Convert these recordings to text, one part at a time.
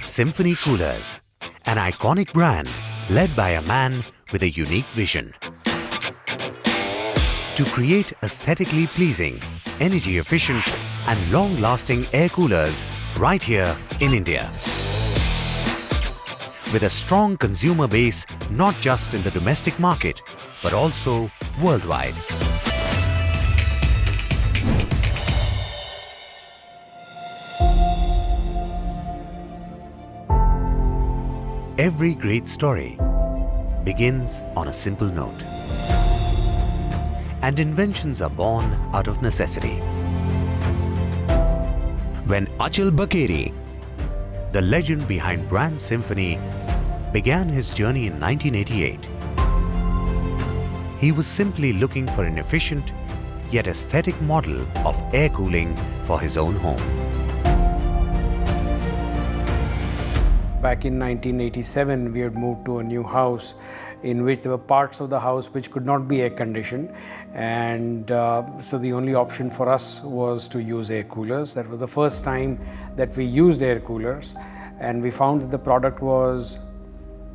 Symphony Coolers, an iconic brand led by a man with a unique vision. To create aesthetically pleasing, energy-efficient and long-lasting air coolers right here in India. With a strong consumer base not just in the domestic market, but also worldwide. Every great story begins on a simple note. And inventions are born out of necessity. When Achal Bakeri, the legend behind brand Symphony, began his journey in 1988, he was simply looking for an efficient yet aesthetic model of air cooling for his own home. Back in 1987, we had moved to a new house in which there were parts of the house which could not be air conditioned, and so the only option for us was to use air coolers. That was the first time that we used air coolers, and we found that the product was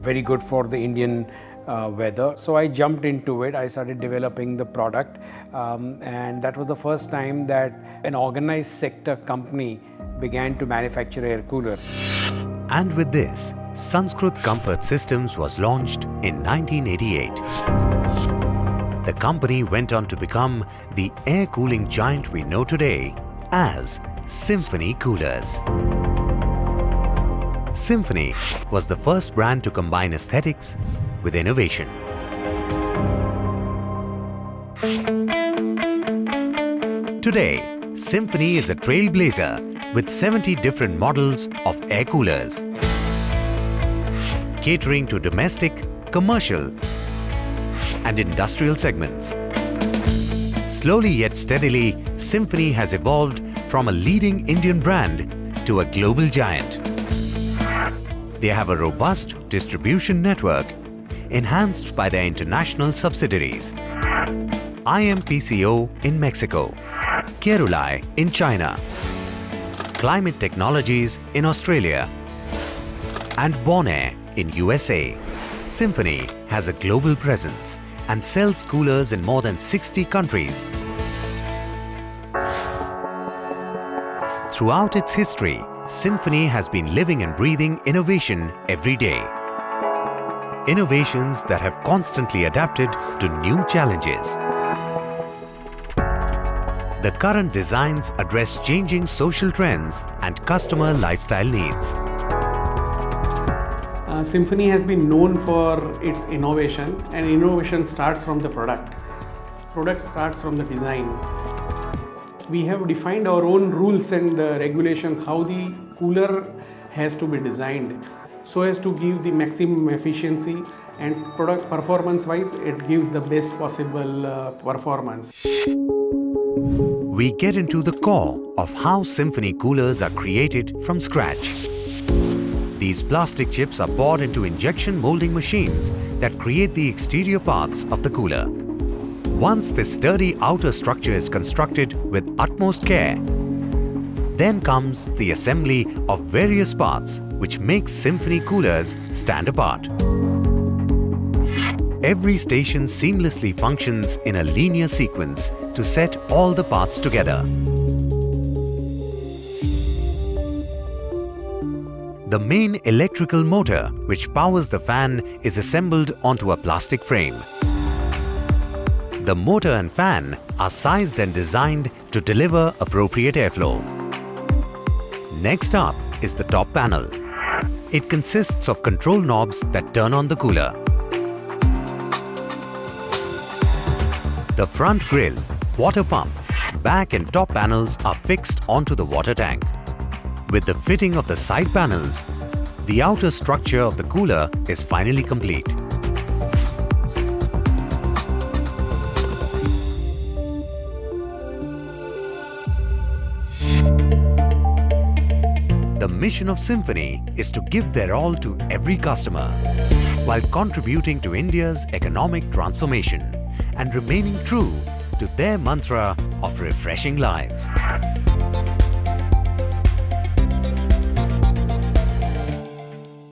very good for the Indian weather. So I jumped into it. I started developing the product, and that was the first time that an organized sector company began to manufacture air coolers. And with this, Sanskrit Comfort Systems was launched in 1988. The company went on to become the air cooling giant we know today as Symphony Coolers. Symphony was the first brand to combine aesthetics with innovation. Today, Symphony is a trailblazer with 70 different models of air coolers, catering to domestic, commercial and industrial segments. Slowly yet steadily, Symphony has evolved from a leading Indian brand to a global giant. They have a robust distribution network enhanced by their international subsidiaries. IMPCO in Mexico, Kerulai in China, Climate Technologies in Australia, and Bonaire in USA. Symphony has a global presence and sells coolers in more than 60 countries. Throughout its history, Symphony has been living and breathing innovation every day. Innovations that have constantly adapted to new challenges. The current designs address changing social trends and customer lifestyle needs. Symphony has been known for its innovation, and innovation starts from the product. Product starts from the design. We have defined our own rules and regulations how the cooler has to be designed so as to give the maximum efficiency, and product performance wise it gives the best possible performance. We get into the core of how Symphony coolers are created from scratch. These plastic chips are poured into injection molding machines that create the exterior parts of the cooler. Once this sturdy outer structure is constructed with utmost care, then comes the assembly of various parts which makes Symphony coolers stand apart. Every station seamlessly functions in a linear sequence to set all the parts together. The main electrical motor which powers the fan is assembled onto a plastic frame. The motor and fan are sized and designed to deliver appropriate airflow. Next up is the top panel. It consists of control knobs that turn on the cooler. The front grille, water pump, back and top panels are fixed onto the water tank. With the fitting of the side panels, the outer structure of the cooler is finally complete. The mission of Symphony is to give their all to every customer while contributing to India's economic transformation and remaining true to their mantra of refreshing lives.